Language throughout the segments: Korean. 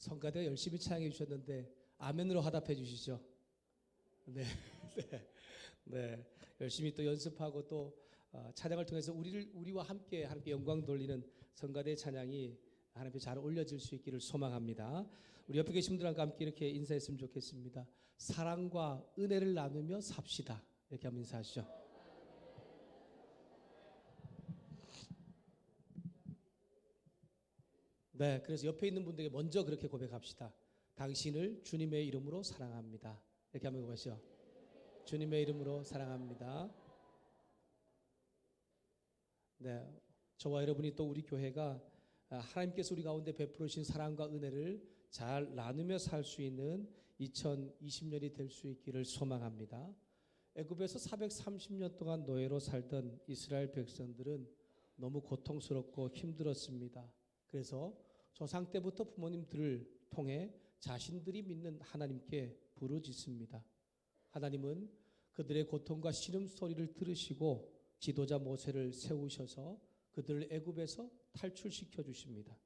성가대가 열심히 찬양해 주셨는데 아멘으로 화답해 주시죠. 네, 네, 네. 열심히 또 연습하고 또 찬양을 통해서 우리와 함께 영광 돌리는 성가대 찬양이 하나님께 잘 올려질 수 있기를 소망합니다. 우리 옆에 계신 분들과 함께 이렇게 인사했으면 좋겠습니다. 사랑과 은혜를 나누며 삽시다. 이렇게 한번 인사하시죠. 네, 그래서 옆에 있는 분들에게 먼저 그렇게 고백합시다. 당신을 주님의 이름으로 사랑합니다. 이렇게 한번 고백하시죠. 주님의 이름으로 사랑합니다. 네, 저와 여러분이 또 우리 교회가 하나님께서 우리 가운데 베풀으신 사랑과 은혜를 잘 나누며 살 수 있는 2020년이 될 수 있기를 소망합니다. 애굽에서 430년 동안 노예로 살던 이스라엘 백성들은 너무 고통스럽고 힘들었습니다. 그래서 조상 때부터 부모님들을 통해 자신들이 믿는 하나님께 부르짖습니다. 하나님은 그들의 고통과 신음소리를 들으시고 지도자 모세를 세우셔서 그들을 애굽에서 탈출시켜 주십니다.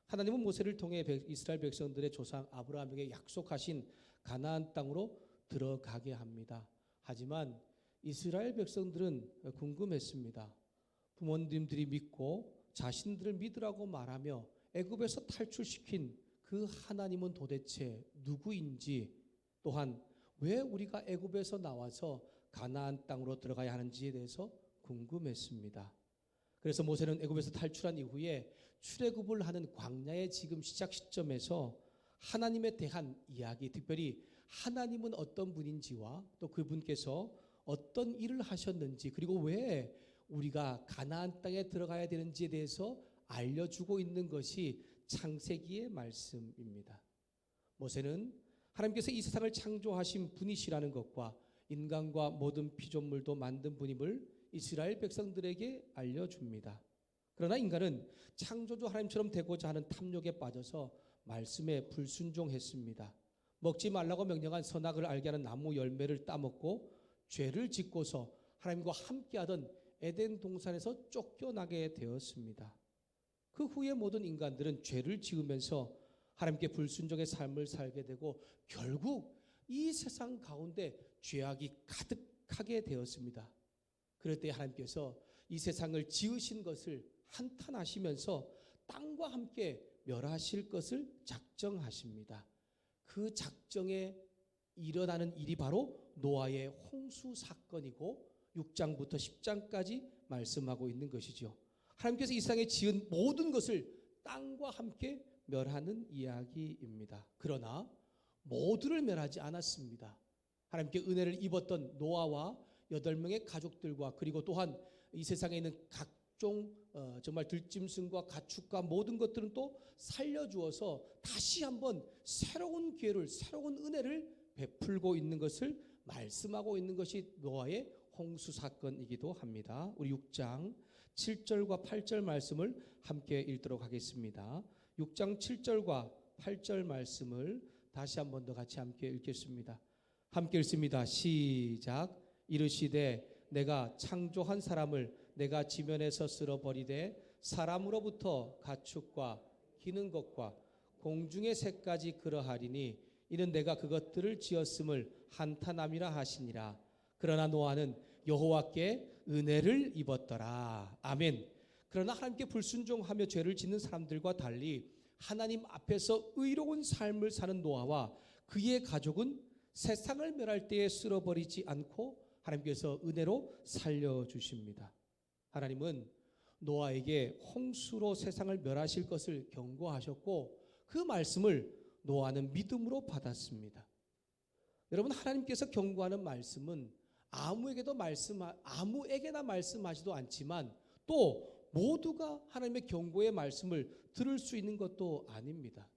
하나님은 모세를 통해 이스라엘 백성들의 조상 아브라함에게 약속하신 가나안 땅으로 들어가게 합니다. 하지만 이스라엘 백성들은 궁금했습니다. 부모님들이 믿고 자신들을 믿으라고 말하며 애굽에서 탈출시킨 그 하나님은 도대체 누구인지, 또한 왜 우리가 애굽에서 나와서 가나안 땅으로 들어가야 하는지에 대해서 궁금했습니다. 그래서 모세는 애굽에서 탈출한 이후에 출애굽을 하는 광야의 지금 시작 시점에서 하나님에 대한 이야기, 특별히 하나님은 어떤 분인지와 또 그분께서 어떤 일을 하셨는지, 그리고 왜 우리가 가나안 땅에 들어가야 되는지에 대해서 알려주고 있는 것이 창세기의 말씀입니다. 모세는 하나님께서 이 세상을 창조하신 분이시라는 것과 인간과 모든 피조물도 만든 분임을 이스라엘 백성들에게 알려줍니다. 그러나 인간은 창조주 하나님처럼 되고자 하는 탐욕에 빠져서 말씀에 불순종했습니다. 먹지 말라고 명령한 선악을 알게 하는 나무 열매를 따먹고 죄를 짓고서 하나님과 함께하던 에덴 동산에서 쫓겨나게 되었습니다. 그 후에 모든 인간들은 죄를 지으면서 하나님께 불순종의 삶을 살게 되고 결국 이 세상 가운데 죄악이 가득하게 되었습니다. 그럴 때 하나님께서 이 세상을 지으신 것을 한탄하시면서 땅과 함께 멸하실 것을 작정하십니다. 그 작정에 일어나는 일이 바로 노아의 홍수 사건이고 6장부터 10장까지 말씀하고 있는 것이죠. 하나님께서 이 세상에 지은 모든 것을 땅과 함께 멸하는 이야기입니다. 그러나 모두를 멸하지 않았습니다. 하나님께 은혜를 입었던 노아와 8명의 가족들과 그리고 또한 이 세상에 있는 각종 정말 들짐승과 가축과 모든 것들은 또 살려주어서 다시 한번 새로운 기회를, 새로운 은혜를 베풀고 있는 것을 말씀하고 있는 것이 노아의 홍수 사건이기도 합니다. 우리 6장 7절과 8절 말씀을 함께 읽도록 하겠습니다. 6장 7절과 8절 말씀을 다시 한 번 더 같이 함께 읽겠습니다. 함께 읽습니다. 시작. 이르시되 내가 창조한 사람을 내가 지면에서 쓸어버리되 사람으로부터 가축과 기는 것과 공중의 새까지 그러하리니 이는 내가 그것들을 지었음을 한탄함이라 하시니라. 그러나 노아는 여호와께 은혜를 입었더라. 아멘. 그러나 하나님께 불순종하며 죄를 짓는 사람들과 달리 하나님 앞에서 의로운 삶을 사는 노아와 그의 가족은 세상을 멸할 때에 쓸어버리지 않고 하나님께서 은혜로 살려주십니다. 하나님은 노아에게 홍수로 세상을 멸하실 것을 경고하셨고 그 말씀을 노아는 믿음으로 받았습니다. 여러분, 하나님께서 경고하는 말씀은 아무에게나 말씀하지도 않지만 또 모두가 하나님의 경고의 말씀을 들을 수 있는 것도 아닙니다.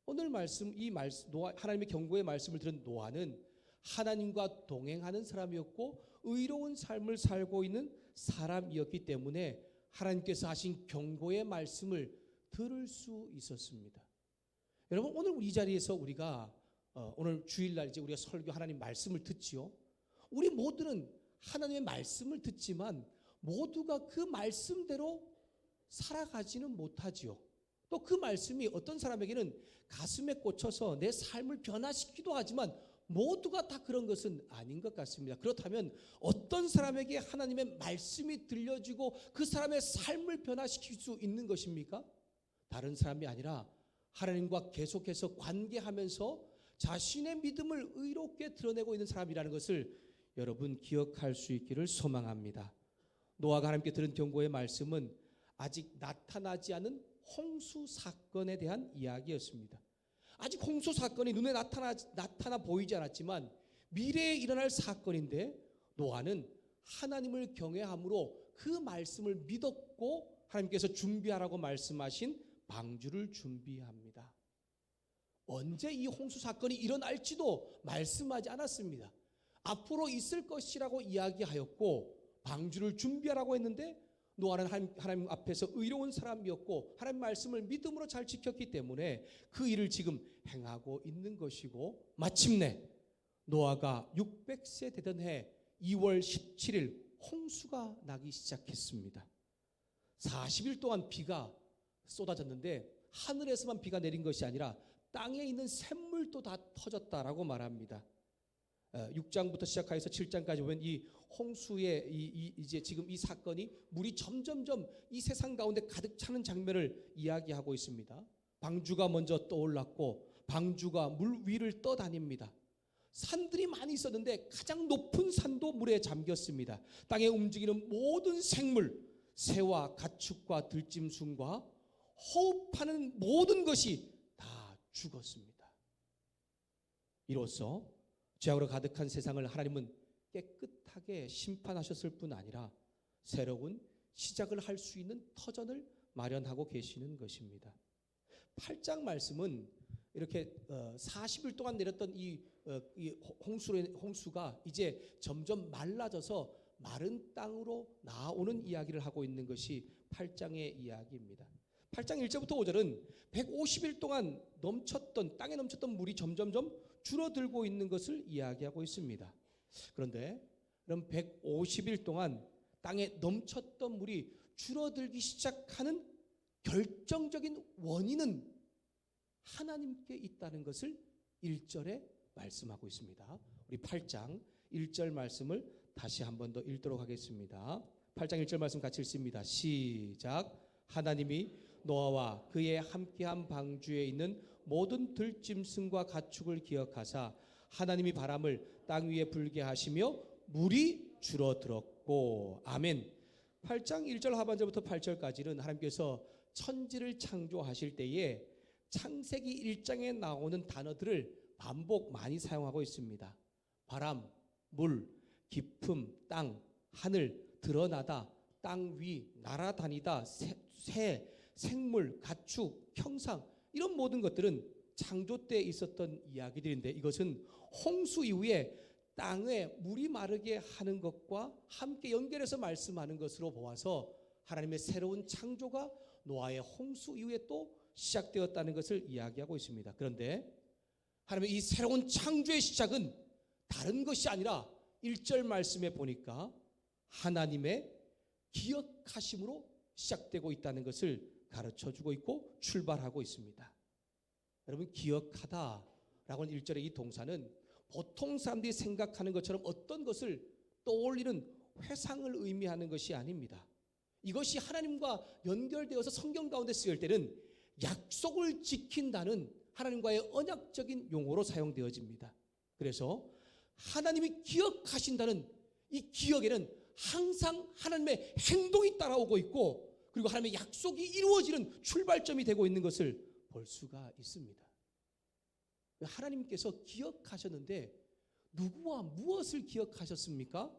오늘 하나님의 경고의 말씀을 들은 노아는 하나님과 동행하는 사람이었고 의로운 삶을 살고 있는 사람이었기 때문에 하나님께서 하신 경고의 말씀을 들을 수 있었습니다. 여러분, 오늘 이 자리에서 우리가 오늘 주일날 이제 우리가 설교 하나님 말씀을 듣지요. 우리 모두는 하나님의 말씀을 듣지만 모두가 그 말씀대로 살아가지는 못하지요. 또 그 말씀이 어떤 사람에게는 가슴에 꽂혀서 내 삶을 변화시키기도 하지만 모두가 다 그런 것은 아닌 것 같습니다. 그렇다면 어떤 사람에게 하나님의 말씀이 들려지고 그 사람의 삶을 변화시킬 수 있는 것입니까? 다른 사람이 아니라 하나님과 계속해서 관계하면서 자신의 믿음을 의롭게 드러내고 있는 사람이라는 것을 여러분 기억할 수 있기를 소망합니다. 노아가 하나님께 들은 경고의 말씀은 아직 나타나지 않은 홍수 사건에 대한 이야기였습니다. 아직 홍수 사건이 눈에 나타나 보이지 않았지만 미래에 일어날 사건인데 노아는 하나님을 경외함으로 그 말씀을 믿었고 하나님께서 준비하라고 말씀하신 방주를 준비합니다. 언제 이 홍수 사건이 일어날지도 말씀하지 않았습니다. 앞으로 있을 것이라고 이야기하였고 방주를 준비하라고 했는데 노아는 하나님 앞에서 의로운 사람이었고 하나님 말씀을 믿음으로 잘 지켰기 때문에 그 일을 지금 행하고 있는 것이고 마침내 노아가 600세 되던 해 2월 17일 홍수가 나기 시작했습니다. 40일 동안 비가 쏟아졌는데 하늘에서만 비가 내린 것이 아니라 땅에 있는 샘물도 다 터졌다라고 말합니다. 6장부터 시작해서 7장까지 보면 이 홍수의 이제 지금 이 사건이 물이 점점점 이 세상 가운데 가득 차는 장면을 이야기하고 있습니다. 방주가 먼저 떠올랐고 방주가 물 위를 떠다닙니다. 산들이 많이 있었는데 가장 높은 산도 물에 잠겼습니다. 땅에 움직이는 모든 생물, 새와 가축과 들짐승과 호흡하는 모든 것이 다 죽었습니다. 이로써 죄악으로 가득한 세상을 하나님은 깨끗하게 심판하셨을 뿐 아니라 새로운 시작을 할 수 있는 터전을 마련하고 계시는 것입니다. 8장 말씀은 이렇게 40일 동안 내렸던 이 홍수가 이제 점점 말라져서 마른 땅으로 나오는 이야기를 하고 있는 것이 8장의 이야기입니다. 8장 1절부터 5절은 150일 동안 땅에 넘쳤던 물이 점점점 줄어들고 있는 것을 이야기하고 있습니다. 그런데 그럼 150일 동안 땅에 넘쳤던 물이 줄어들기 시작하는 결정적인 원인은 하나님께 있다는 것을 1절에 말씀하고 있습니다. 우리 8장 1절 말씀을 다시 한 번 더 읽도록 하겠습니다. 8장 1절 말씀 같이 읽습니다. 시작. 하나님이 노아와 그의 함께한 방주에 있는 모든 들짐승과 가축을 기억하사 하나님이 바람을 땅 위에 불게 하시며 물이 줄어들었고. 아멘. 8장 1절 하반절부터 8절까지는 하나님께서 천지를 창조하실 때에 창세기 1장에 나오는 단어들을 반복 많이 사용하고 있습니다. 바람, 물, 깊음, 땅, 하늘, 드러나다, 땅 위, 날아다니다, 새, 생물, 가축, 형상, 이런 모든 것들은 창조 때 있었던 이야기들인데 이것은 홍수 이후에 땅에 물이 마르게 하는 것과 함께 연결해서 말씀하는 것으로 보아서 하나님의 새로운 창조가 노아의 홍수 이후에 또 시작되었다는 것을 이야기하고 있습니다. 그런데 하나님의 이 새로운 창조의 시작은 다른 것이 아니라 1절 말씀에 보니까 하나님의 기억하심으로 시작되고 있다는 것을 가르쳐주고 있고 출발하고 있습니다. 여러분, 기억하다라고 하는 1절의 이 동사는 보통 사람들이 생각하는 것처럼 어떤 것을 떠올리는 회상을 의미하는 것이 아닙니다. 이것이 하나님과 연결되어서 성경 가운데 쓰일 때는 약속을 지킨다는 하나님과의 언약적인 용어로 사용되어집니다. 그래서 하나님이 기억하신다는 이 기억에는 항상 하나님의 행동이 따라오고 있고 그리고 하나님의 약속이 이루어지는 출발점이 되고 있는 것을 볼 수가 있습니다. 하나님께서 기억하셨는데 누구와 무엇을 기억하셨습니까?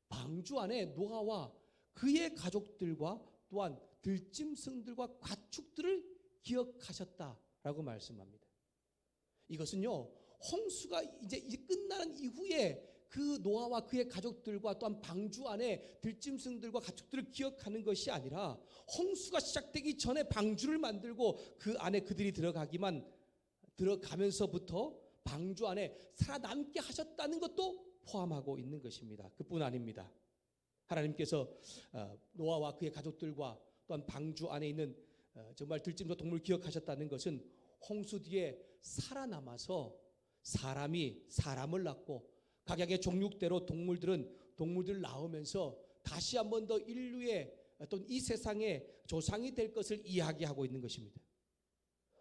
방주 안에 노아와 그의 가족들과 또한 들짐승들과 가축들을 기억하셨다라고 말씀합니다. 이것은요, 홍수가 이제 끝나는 이후에 그 노아와 그의 가족들과 또한 방주 안에 들짐승들과 가축들을 기억하는 것이 아니라 홍수가 시작되기 전에 방주를 만들고 그 안에 그들이 들어가면서부터 방주 안에 살아남게 하셨다는 것도 포함하고 있는 것입니다. 그뿐 아닙니다. 하나님께서 노아와 그의 가족들과 또한 방주 안에 있는 정말 들짐승과 동물 기억하셨다는 것은 홍수 뒤에 살아남아서 사람이 사람을 낳고 각양의 종육대로 동물들을 낳으면서 다시 한 번 더 인류의 또는 이 세상의 조상이 될 것을 이야기하고 있는 것입니다.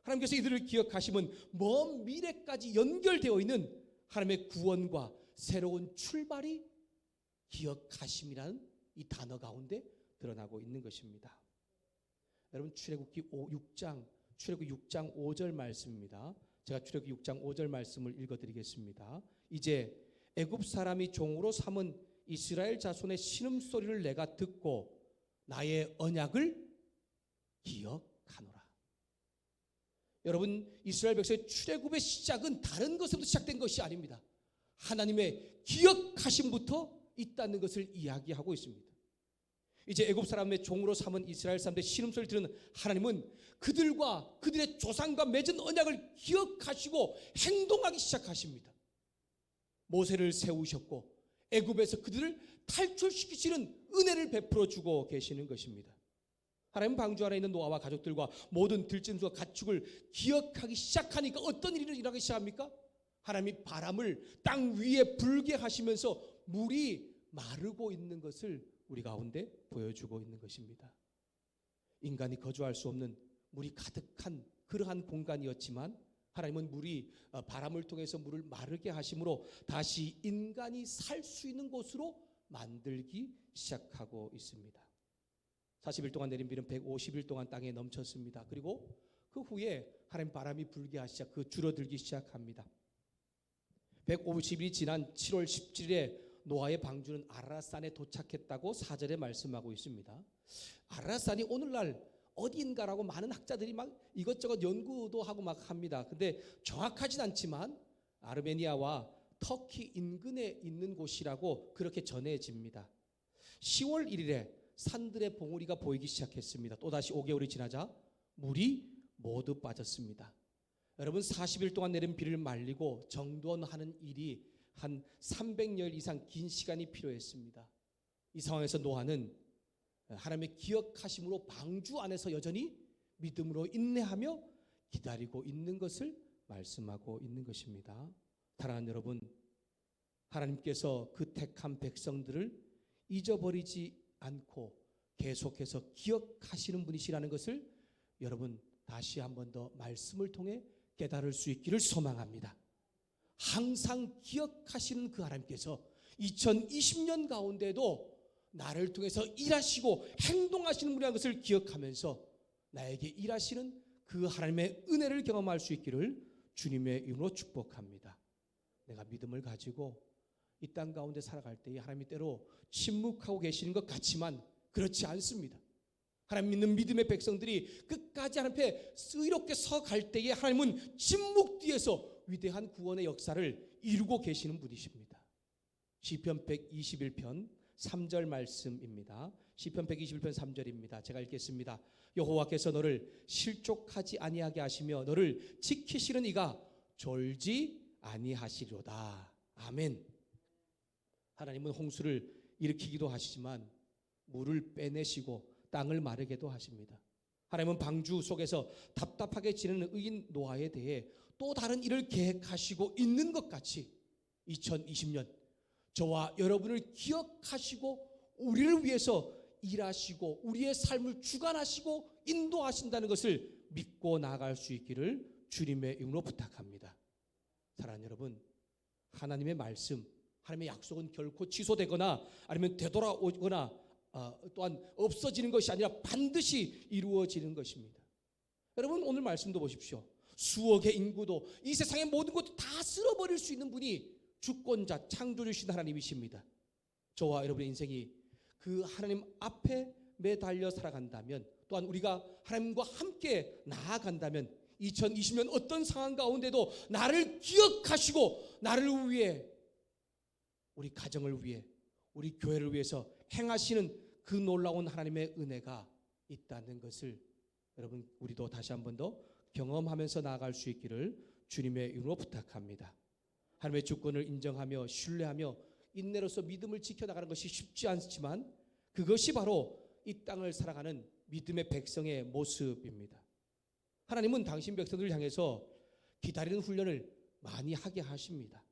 하나님께서 이들을 기억하시면 먼 미래까지 연결되어 있는 하나님의 구원과 새로운 출발이 기억하심이라는 이 단어 가운데 드러나고 있는 것입니다. 여러분, 출애굽기 6장 5절 말씀입니다. 제가 출애굽기 6장 5절 말씀을 읽어드리겠습니다. 이제 애굽 사람이 종으로 삼은 이스라엘 자손의 신음소리를 내가 듣고 나의 언약을 기억하노라. 여러분, 이스라엘 백성의 출애굽의 시작은 다른 것으로부터 시작된 것이 아닙니다. 하나님의 기억하심부터 있다는 것을 이야기하고 있습니다. 이제 애굽 사람의 종으로 삼은 이스라엘 사람들의 신음소리를 들은 하나님은 그들과 그들의 조상과 맺은 언약을 기억하시고 행동하기 시작하십니다. 모세를 세우셨고 애굽에서 그들을 탈출시키시는 은혜를 베풀어 주고 계시는 것입니다. 하나님 방주 안에 있는 노아와 가족들과 모든 들짐승과 가축을 기억하기 시작하니까 어떤 일이 일어나기 시작합니까? 하나님이 바람을 땅 위에 불게 하시면서 물이 마르고 있는 것을 우리 가운데 보여주고 있는 것입니다. 인간이 거주할 수 없는 물이 가득한 그러한 공간이었지만 하나님은 바람을 통해서 물을 마르게 하심으로 다시 인간이 살 수 있는 곳으로 만들기 시작하고 있습니다. 40일 동안 내린 비는 150일 동안 땅에 넘쳤습니다. 그리고 그 후에 하나님 바람이 불게 하시자 줄어들기 시작합니다. 150일이 지난 7월 17일에 노아의 방주는 아라산에 도착했다고 4절에 말씀하고 있습니다. 아라산이 오늘날 어디인가라고 많은 학자들이 막 이것저것 연구도 하고 막 합니다. 근데 정확하진 않지만 아르메니아와 터키 인근에 있는 곳이라고 그렇게 전해집니다. 10월 1일에 산들의 봉우리가 보이기 시작했습니다. 또다시 5개월이 지나자 물이 모두 빠졌습니다. 여러분, 40일 동안 내린 비를 말리고 정돈하는 일이 한 300년 이상 긴 시간이 필요했습니다. 이 상황에서 노아는 하나님의 기억하심으로 방주 안에서 여전히 믿음으로 인내하며 기다리고 있는 것을 말씀하고 있는 것입니다. 사랑하는 여러분, 하나님께서 그 택한 백성들을 잊어버리지 않고 계속해서 기억하시는 분이시라는 것을 여러분 다시 한 번 더 말씀을 통해 깨달을 수 있기를 소망합니다. 항상 기억하시는 그 하나님께서 2020년 가운데도 나를 통해서 일하시고 행동하시는 분이라는 것을 기억하면서 나에게 일하시는 그 하나님의 은혜를 경험할 수 있기를 주님의 이름으로 축복합니다. 내가 믿음을 가지고 이 땅 가운데 살아갈 때에 하나님이 때로 침묵하고 계시는 것 같지만 그렇지 않습니다. 하나님 믿는 믿음의 백성들이 끝까지 하나님 앞에 의롭게 서갈 때에 하나님은 침묵 뒤에서 위대한 구원의 역사를 이루고 계시는 분이십니다. 시편 121편 3절 말씀입니다. 시편 121편 3절입니다. 제가 읽겠습니다. 여호와께서 너를 실족하지 아니하게 하시며 너를 지키시는 이가 졸지 아니하시리로다. 아멘. 하나님은 홍수를 일으키기도 하시지만 물을 빼내시고 땅을 마르게도 하십니다. 하나님은 방주 속에서 답답하게 지내는 의인 노아에 대해 또 다른 일을 계획하시고 있는 것 같이 2020년 저와 여러분을 기억하시고 우리를 위해서 일하시고 우리의 삶을 주관하시고 인도하신다는 것을 믿고 나아갈 수 있기를 주님의 이름으로 부탁합니다. 사랑하는 여러분, 하나님의 말씀, 하나님의 약속은 결코 취소되거나 아니면 되돌아오거나 또한 없어지는 것이 아니라 반드시 이루어지는 것입니다. 여러분, 오늘 말씀도 보십시오. 수억의 인구도 이 세상의 모든 것도 다 쓸어버릴 수 있는 분이 주권자, 창조주신 하나님이십니다. 저와 여러분의 인생이 그 하나님 앞에 매달려 살아간다면, 또한 우리가 하나님과 함께 나아간다면 2020년 어떤 상황 가운데도 나를 기억하시고 나를 위해, 우리 가정을 위해, 우리 교회를 위해서 행하시는 그 놀라운 하나님의 은혜가 있다는 것을 여러분 우리도 다시 한 번 더 경험하면서 나아갈 수 있기를 주님의 이름으로 부탁합니다. 하나님의 주권을 인정하며 신뢰하며 인내로서 믿음을 지켜나가는 것이 쉽지 않지만 그것이 바로 이 땅을 살아가는 믿음의 백성의 모습입니다. 하나님은 당신 백성들을 향해서 기다리는 훈련을 많이 하게 하십니다.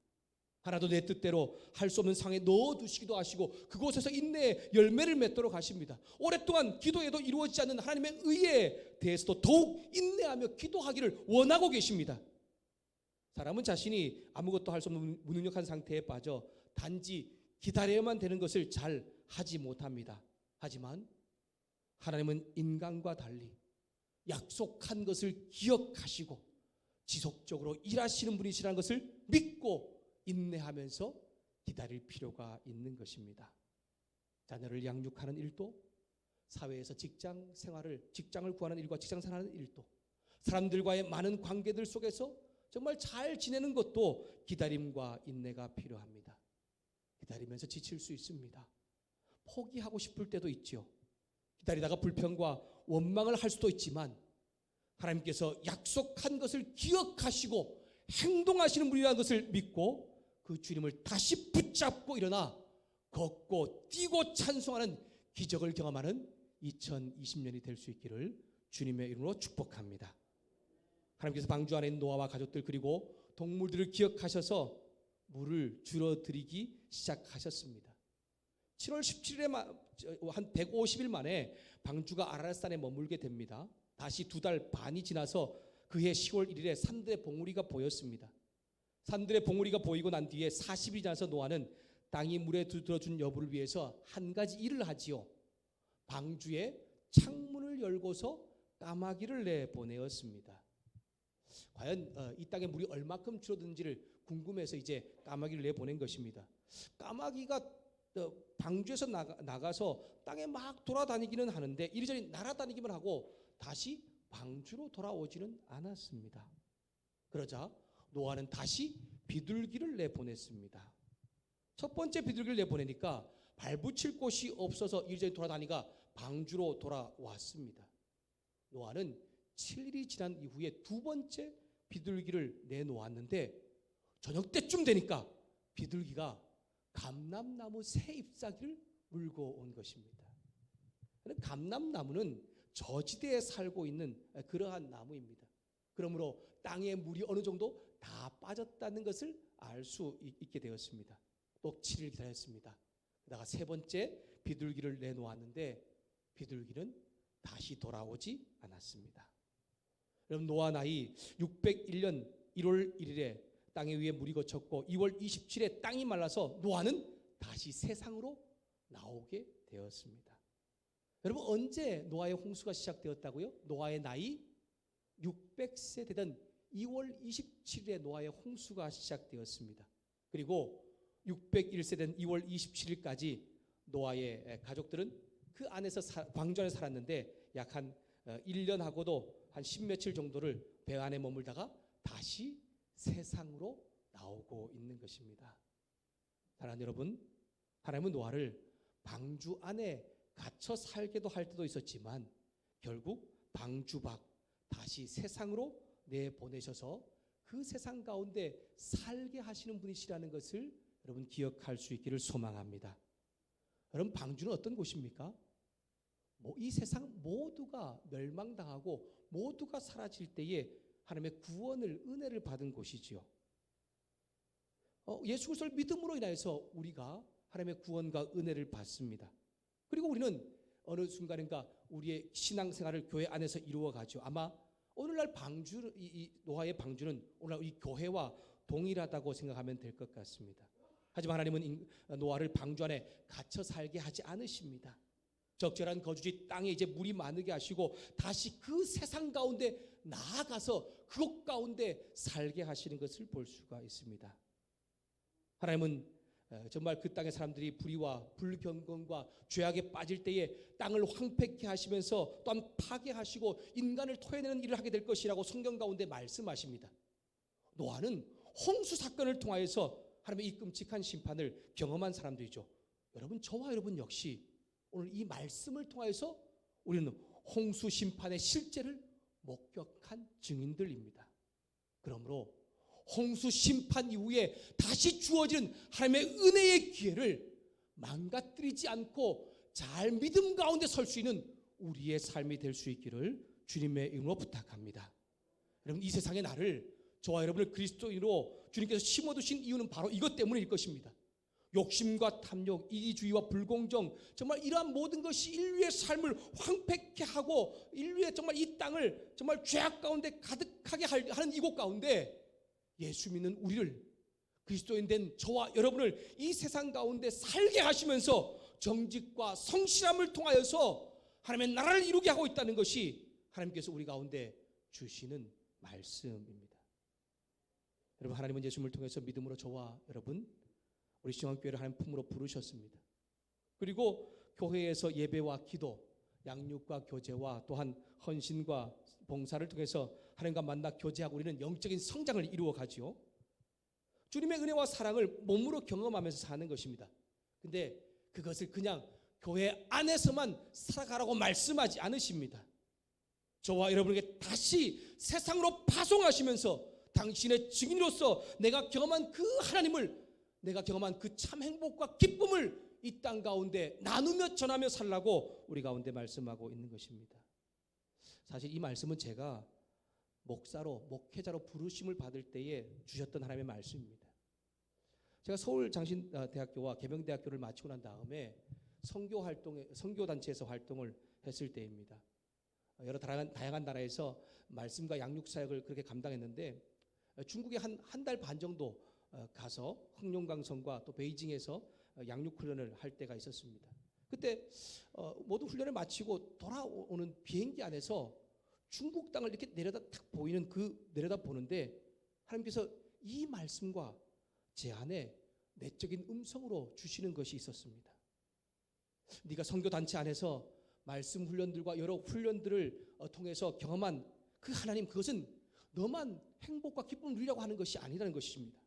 하나도 내 뜻대로 할 수 없는 상에 넣어두시기도 하시고 그곳에서 인내의 열매를 맺도록 하십니다. 오랫동안 기도해도 이루어지지 않는 하나님의 의에 대해서도 더욱 인내하며 기도하기를 원하고 계십니다. 사람은 자신이 아무것도 할 수 없는 무능력한 상태에 빠져 단지 기다려야만 되는 것을 잘 하지 못합니다. 하지만 하나님은 인간과 달리 약속한 것을 기억하시고 지속적으로 일하시는 분이시라는 것을 믿고 인내하면서 기다릴 필요가 있는 것입니다. 자녀를 양육하는 일도, 사회에서 직장을 구하는 일과 직장 생활하는 일도, 사람들과의 많은 관계들 속에서 정말 잘 지내는 것도 기다림과 인내가 필요합니다. 기다리면서 지칠 수 있습니다. 포기하고 싶을 때도 있죠. 기다리다가 불평과 원망을 할 수도 있지만 하나님께서 약속한 것을 기억하시고 행동하시는 분이라는 것을 믿고 그 주님을 다시 붙잡고 일어나 걷고 뛰고 찬송하는 기적을 경험하는 2020년이 될 수 있기를 주님의 이름으로 축복합니다. 하나님께서 방주 안에 있는 노아와 가족들 그리고 동물들을 기억하셔서 물을 줄어들이기 시작하셨습니다. 7월 17일에 한 150일 만에 방주가 아라랏산에 머물게 됩니다. 다시 2달 반이 지나서 그해 10월 1일에 산들의 봉우리가 보였습니다. 산들의 봉우리가 보이고 난 뒤에 40일이 지나서 노아는 땅이 물에 들어준 여부를 위해서 한 가지 일을 하지요. 방주에 창문을 열고서 까마귀를 내보내었습니다. 과연 이 땅에 물이 얼마큼 줄어드는지를 궁금해서 이제 까마귀를 내보낸 것입니다. 까마귀가 방주에서 나가서 땅에 막 돌아다니기는 하는데 이리저리 날아다니기만 하고 다시 방주로 돌아오지는 않았습니다. 그러자 노아는 다시 비둘기를 내보냈습니다. 첫 번째 비둘기를 내보내니까 발붙일 곳이 없어서 이리저리 돌아다니가 방주로 돌아왔습니다. 노아는 7일이 지난 이후에 두 번째 비둘기를 내놓았는데 저녁 때쯤 되니까 비둘기가 감람나무 새 잎사귀를 물고 온 것입니다. 감람나무는 저지대에 살고 있는 그러한 나무입니다. 그러므로 땅에 물이 어느 정도 다 빠졌다는 것을 알 수 있게 되었습니다. 또 7일 기다렸습니다. 그러다가 세 번째 비둘기를 내놓았는데 비둘기는 다시 돌아오지 않았습니다. 여러분 노아 나이 601년 1월 1일에 땅에 위에 물이 거쳤고 2월 27일에 땅이 말라서 노아는 다시 세상으로 나오게 되었습니다. 여러분 언제 노아의 홍수가 시작되었다고요? 노아의 나이 600세 되던 2월 27일에 노아의 홍수가 시작되었습니다. 그리고 601세 된 2월 27일까지 노아의 가족들은 그 안에서 방주 안에 살았는데 약 한 1년하고도 한 10며칠 정도를 배 안에 머물다가 다시 세상으로 나오고 있는 것입니다. 사랑하는 여러분, 하나님은 노아를 방주 안에 갇혀 살게도 할 때도 있었지만 결국 방주 밖 다시 세상으로 내보내셔서 그 세상 가운데 살게 하시는 분이시라는 것을 여러분 기억할 수 있기를 소망합니다. 여러분 방주는 어떤 곳입니까? 이 세상 모두가 멸망당하고 모두가 사라질 때에 하나님의 구원을 은혜를 받은 곳이지요. 예수 그리스도를 믿음으로 인하여서 우리가 하나님의 구원과 은혜를 받습니다. 그리고 우리는 어느 순간인가 우리의 신앙생활을 교회 안에서 이루어가죠. 아마 오늘날 이 노아의 방주는 오늘날 이 교회와 동일하다고 생각하면 될 것 같습니다. 하지만 하나님은 노아를 방주 안에 갇혀 살게 하지 않으십니다. 적절한 거주지 땅에 이제 물이 많게 하시고 다시 그 세상 가운데 나아가서 그곳 가운데 살게 하시는 것을 볼 수가 있습니다. 하나님은 정말 그 땅의 사람들이 불의와 불경건과 죄악에 빠질 때에 땅을 황폐케 하시면서 또한 파괴하시고 인간을 토해내는 일을 하게 될 것이라고 성경 가운데 말씀하십니다. 노아는 홍수 사건을 통하여서 하나님의 이 끔찍한 심판을 경험한 사람들이죠. 여러분 저와 여러분 역시 오늘 이 말씀을 통하여서 우리는 홍수 심판의 실제를 목격한 증인들입니다. 그러므로 홍수 심판 이후에 다시 주어지는 하나님의 은혜의 기회를 망가뜨리지 않고 잘 믿음 가운데 설 수 있는 우리의 삶이 될 수 있기를 주님의 이름으로 부탁합니다. 여러분, 이 세상의 나를, 저와 여러분을 그리스도인으로 주님께서 심어두신 이유는 바로 이것 때문일 것입니다. 욕심과 탐욕, 이기주의와 불공정, 정말 이러한 모든 것이 인류의 삶을 황폐케 하고 인류의 정말 이 땅을 정말 죄악 가운데 가득하게 하는 이곳 가운데 예수 믿는 우리를, 그리스도인 된 저와 여러분을 이 세상 가운데 살게 하시면서 정직과 성실함을 통하여서 하나님의 나라를 이루게 하고 있다는 것이 하나님께서 우리 가운데 주시는 말씀입니다. 여러분, 하나님은 예수님을 통해서 믿음으로 저와 여러분, 우리 신앙교회를 하나님 품으로 부르셨습니다. 그리고 교회에서 예배와 기도, 양육과 교제와 또한 헌신과 봉사를 통해서 하나님과 만나 교제하고 우리는 영적인 성장을 이루어 가지요. 주님의 은혜와 사랑을 몸으로 경험하면서 사는 것입니다. 근데 그것을 그냥 교회 안에서만 살아가라고 말씀하지 않으십니다. 저와 여러분에게 다시 세상으로 파송하시면서 당신의 증인으로서 내가 경험한 그 하나님을, 내가 경험한 그 참 행복과 기쁨을 이 땅 가운데 나누며 전하며 살라고 우리 가운데 말씀하고 있는 것입니다. 사실 이 말씀은 제가 목사로, 목회자로 부르심을 받을 때에 주셨던 하나님의 말씀입니다. 제가 서울장신대학교와 계명대학교를 마치고 난 다음에 선교단체에서 활동을 했을 때입니다. 여러 다양한 나라에서 말씀과 양육 사역을 그렇게 감당했는데, 중국에 한 달 반 정도 가서 흑룡강성과 또 베이징에서 양육 훈련을 할 때가 있었습니다. 그때 모두 훈련을 마치고 돌아오는 비행기 안에서 중국 땅을 이렇게 내려다 보는데 하나님께서 이 말씀과 제 안에 내적인 음성으로 주시는 것이 있었습니다. 네가 선교단체 안에서 말씀 훈련들과 여러 훈련들을 통해서 경험한 그 하나님, 그것은 너만 행복과 기쁨을 누리려고 하는 것이 아니라는 것입니다.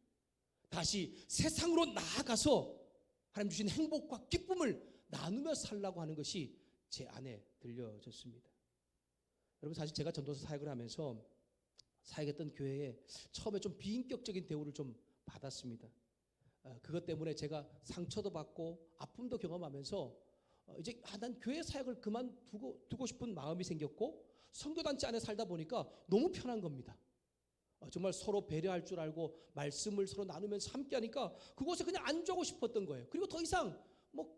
다시 세상으로 나아가서 하나님 주신 행복과 기쁨을 나누며 살라고 하는 것이 제 안에 들려졌습니다. 여러분, 사실 제가 전도사 사역을 하면서 사역했던 교회에 처음에 좀 비인격적인 대우를 좀 받았습니다. 그것 때문에 제가 상처도 받고 아픔도 경험하면서 이제 난 교회 사역을 그만두고 싶은 마음이 생겼고, 선교단체 안에 살다 보니까 너무 편한 겁니다. 정말 서로 배려할 줄 알고 말씀을 서로 나누면서 함께하니까 그곳에 그냥 앉아오고 싶었던 거예요. 그리고 더 이상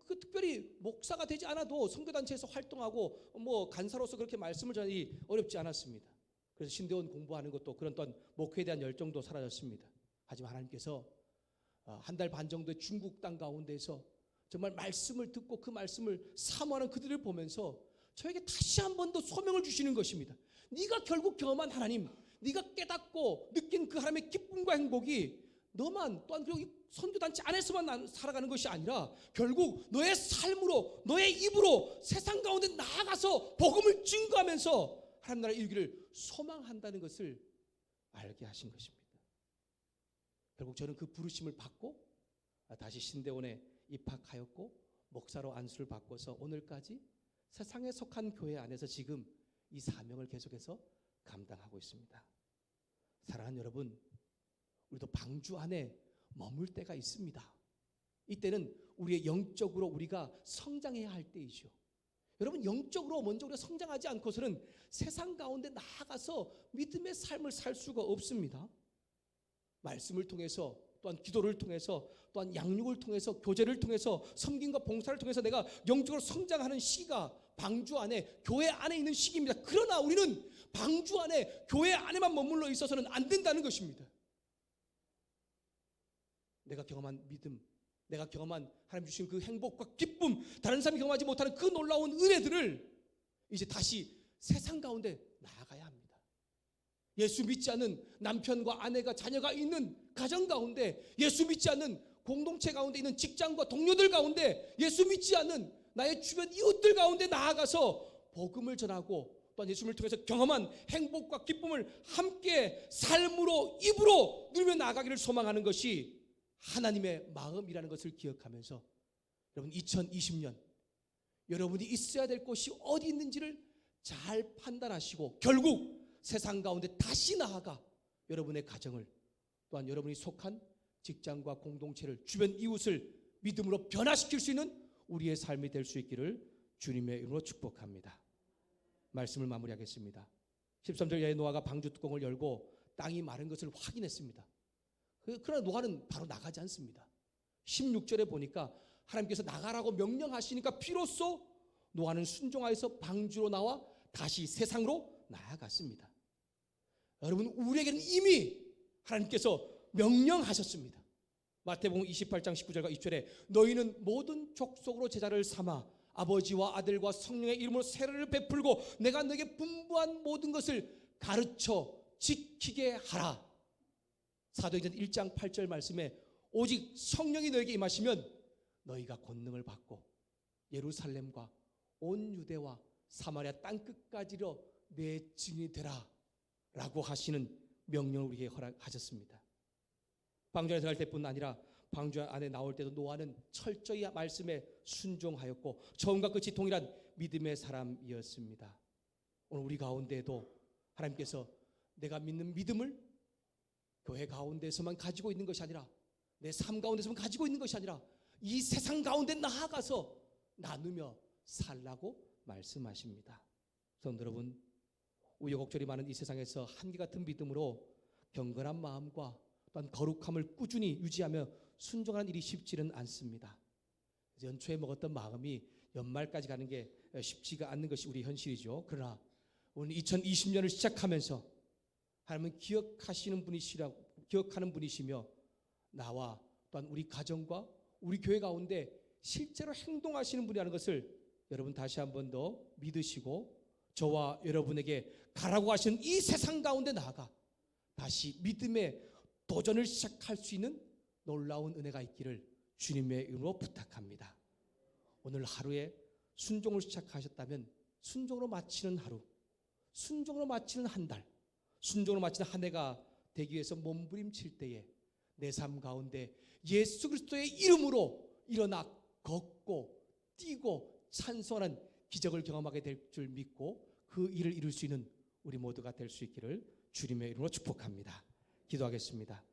특별히 목사가 되지 않아도 선교단체에서 활동하고 간사로서 그렇게 말씀을 전하기 어렵지 않았습니다. 그래서 신대원 공부하는 것도, 그런 또한 목회에 대한 열정도 사라졌습니다. 하지만 하나님께서 한 달 반 정도의 중국 땅 가운데에서 정말 말씀을 듣고 그 말씀을 사모하는 그들을 보면서 저에게 다시 한 번 더 소명을 주시는 것입니다. 네가 결국 경험한 하나님, 네가 깨닫고 느낀 그 하나님의 기쁨과 행복이 너만, 또한 그리고 선교단체 안에서만 살아가는 것이 아니라 결국 너의 삶으로, 너의 입으로 세상 가운데 나아가서 복음을 증거하면서 하나님 나라의 이루기를 소망한다는 것을 알게 하신 것입니다. 결국 저는 그 부르심을 받고 다시 신대원에 입학하였고, 목사로 안수를 받고서 오늘까지 세상에 속한 교회 안에서 지금 이 사명을 계속해서 감당하고 있습니다. 사랑하는 여러분, 우리도 방주 안에 머물 때가 있습니다. 이때는 우리의 영적으로 우리가 성장해야 할 때이죠. 여러분, 영적으로 먼저 우리가 성장하지 않고서는 세상 가운데 나아가서 믿음의 삶을 살 수가 없습니다. 말씀을 통해서, 또한 기도를 통해서, 또한 양육을 통해서, 교제를 통해서, 섬김과 봉사를 통해서 내가 영적으로 성장하는 시기가 방주 안에, 교회 안에 있는 시기입니다. 그러나 우리는 방주 안에, 교회 안에만 머물러 있어서는 안 된다는 것입니다. 내가 경험한 믿음, 내가 경험한 하나님 주신 그 행복과 기쁨, 다른 사람이 경험하지 못하는 그 놀라운 은혜들을 이제 다시 세상 가운데 나아가야 합니다. 예수 믿지 않는 남편과 아내가, 자녀가 있는 가정 가운데, 예수 믿지 않는 공동체 가운데 있는 직장과 동료들 가운데, 예수 믿지 않는 나의 주변 이웃들 가운데 나아가서 복음을 전하고, 또한 예수님을 통해서 경험한 행복과 기쁨을 함께 삶으로, 입으로 누리며 나아가기를 소망하는 것이 하나님의 마음이라는 것을 기억하면서, 여러분, 2020년 여러분이 있어야 될 곳이 어디 있는지를 잘 판단하시고 결국 세상 가운데 다시 나아가 여러분의 가정을, 또한 여러분이 속한 직장과 공동체를, 주변 이웃을 믿음으로 변화시킬 수 있는 우리의 삶이 될 수 있기를 주님의 이름으로 축복합니다. 말씀을 마무리하겠습니다. 13절 이하에 노아가 방주 뚜껑을 열고 땅이 마른 것을 확인했습니다. 그러나 노아는 바로 나가지 않습니다. 16절에 보니까 하나님께서 나가라고 명령하시니까 비로소 노아는 순종하여서 방주로 나와 다시 세상으로 나아갔습니다. 여러분, 우리에게는 이미 하나님께서 명령하셨습니다. 마태복음 28장 19절과 20절에 너희는 모든 족속으로 제자를 삼아 아버지와 아들과 성령의 이름으로 세례를 베풀고 내가 너에게 분부한 모든 것을 가르쳐 지키게 하라. 사도행전 1장 8절 말씀에 오직 성령이 너에게 임하시면 너희가 권능을 받고 예루살렘과 온 유대와 사마리아 땅끝까지로 내 증인이 되라 라고 하시는 명령을 우리에게 허락하셨습니다. 방주 안에 들어갈 때뿐 아니라 방주 안에 나올 때도 노아는 철저히 말씀에 순종하였고 처음과 끝이 동일한 믿음의 사람이었습니다. 오늘 우리 가운데에도 하나님께서 내가 믿는 믿음을 교회 가운데서만 가지고 있는 것이 아니라 내 삶 가운데서만 가지고 있는 것이 아니라 이 세상 가운데 나아가서 나누며 살라고 말씀하십니다. 성도 여러분, 우여곡절이 많은 이 세상에서 한결같은 믿음으로 경건한 마음과 또한 거룩함을 꾸준히 유지하며 순종하는 일이 쉽지는 않습니다. 연초에 먹었던 마음이 연말까지 가는 게 쉽지가 않는 것이 우리 현실이죠. 그러나 오늘 2020년을 시작하면서 하나님은 기억하는 분이시며 나와 또한 우리 가정과 우리 교회 가운데 실제로 행동하시는 분이라는 것을 여러분 다시 한 번 더 믿으시고 저와 여러분에게 가라고 하시는 이 세상 가운데 나아가 다시 믿음의 도전을 시작할 수 있는 놀라운 은혜가 있기를 주님의 이름으로 부탁합니다. 오늘 하루에 순종을 시작하셨다면 순종으로 마치는 하루, 순종으로 마치는 한 달, 순종으로 마치는 한 해가 되기 위해서 몸부림칠 때에 내 삶 가운데 예수 그리스도의 이름으로 일어나 걷고 뛰고 찬송하는 기적을 경험하게 될 줄 믿고 그 일을 이룰 수 있는 우리 모두가 될 수 있기를 주님의 이름으로 축복합니다. 기도하겠습니다.